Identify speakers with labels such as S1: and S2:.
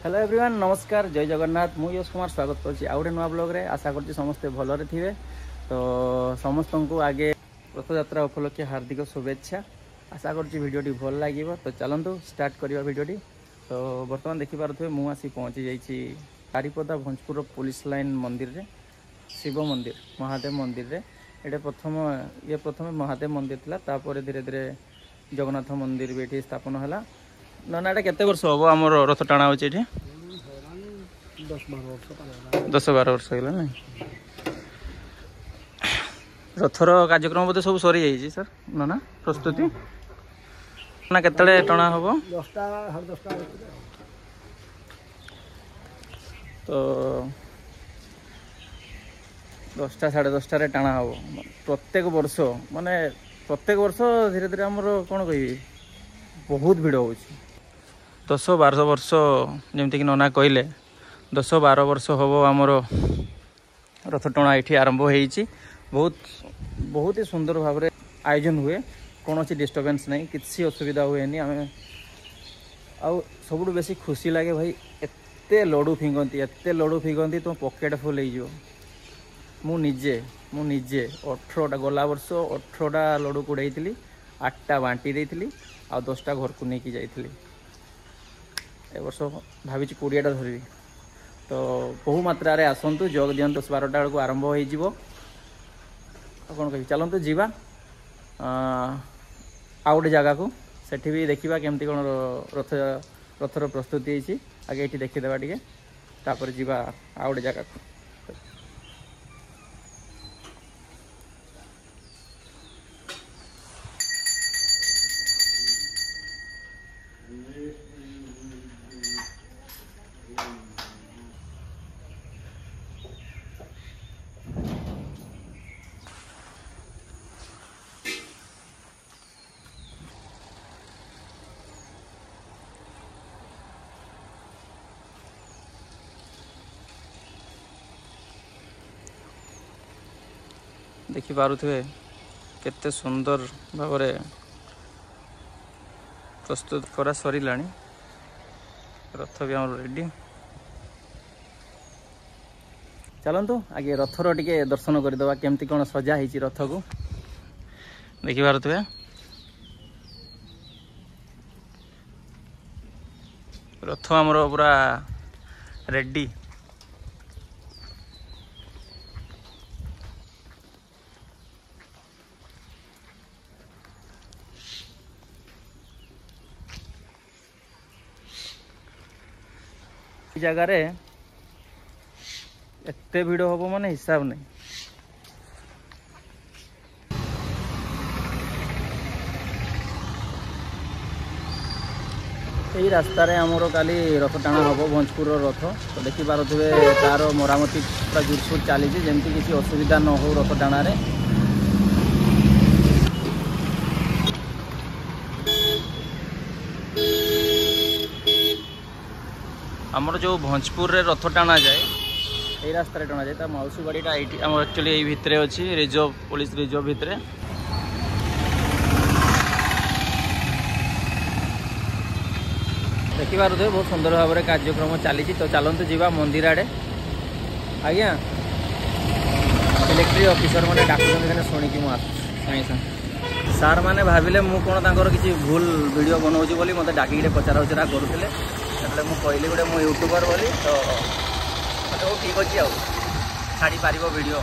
S1: hello everyone नमस्कार जय जगन्नाथ मु यश कुमार स्वागत करुँच आउ नुआ ब्लॉग रे आशा कर समस्ते भलरे थे तो समस्त को आगे रथयात्रा उपलक्षे हार्दिक शुभेच्छा आशा कर भिडियोटी भल लगे तो चलतु स्टार्ट करवा भिडियोटी तो बर्तमान देखिपे मुझे पहुँची जाइए बारिपदा भंजपुर पुलिस लाइन मंदिर रे शिव मंदिर महादेव मंदिर रे ये प्रथम महादेव मंदिर थिला तापर धीरे धीरे जगन्नाथ मंदिर भी ये स्थापन है ना एटा केते वर्ष हम आमर रथ टाणा हो 10-12 वर्ष होगा ना रथर कार्यक्रम बोधे सब सरी जाइए सर ना प्रस्तुति ना केतले टणा हम
S2: 10टा
S1: तो 10टा 10:30 टाणा हम प्रत्येक वर्ष माने प्रत्येक वर्ष धीरे धीरे आमर कौन कह बहुत भिड़ हो 10-12 वर्ष जमीक नना कहले 10-12 वर्ष हम आमर रथ टणा ये आरंभ हो बहुत बहुत ही सुंदर भाव में आयोजन हुए कौन डिस्टर्बेंस नहीं किसी असुविधा हुए आम आउ सब बेसी खुशी लगे भाई एते लडू फिंगती तुम पकेट फुल हो मु निजे 18टा गला वर्ष 18टा लडू कुड़े 8टा बांटी देती आ 10टा घर को लेकिन जाइली ए वर्ष भावी 20टा धरवी तो बहु मात्रा रे आसतु जग दिंतु 12टा बेलू आरंभ हो कौन कह चलतु जीवा आ गोटे जगह को सेठी भी देखा केमती कौन रथर प्रस्तुति होती आगे ये देखीदे टे तापर जीवा आ गोटे जगह को देखिपे केते सुंदर भाव प्रस्तुत करा सरिला रथ भी आम रेडी चलतु आगे रथर टिके दर्शन करदे केमती कौन सजा ही रथ को देखिपे रथ आमर पूरा रेडी जगार एते भिड़ हम माने हिसाब नहीं यही रास्तार आमर काली रथ टाणा हम भंजपुर रथ तो देखिपे तार मरामती पूरा जोरसोर चली जमी किसी असुविधा न हो रथ टाण आमर जो भंजपुर रे रथ टाणा जाए यही रास्ता टाणा जाए मौसी बाड़ीटा एक्चुअली यही भितर अच्छी रिजर्व पुलिस रिजर्व भितर देखिपे बहुत सुंदर भाव में कार्यक्रम चली तो चलतु जीवा मंदिर आड़े आज्ञा इलेक्ट्रिक ऑफिसर मैंने डाकुन शुणिकी सागे सागे सार मैंने भाविले मु कौन किसी भूल वीडियो बनाऊँगी बोली मत डाक पचारा उचरा करुले मुझे कहली गोटे मु यूट्यूबर बोली तो मतलब ठीक अच्छे छाड़ी पार वीडियो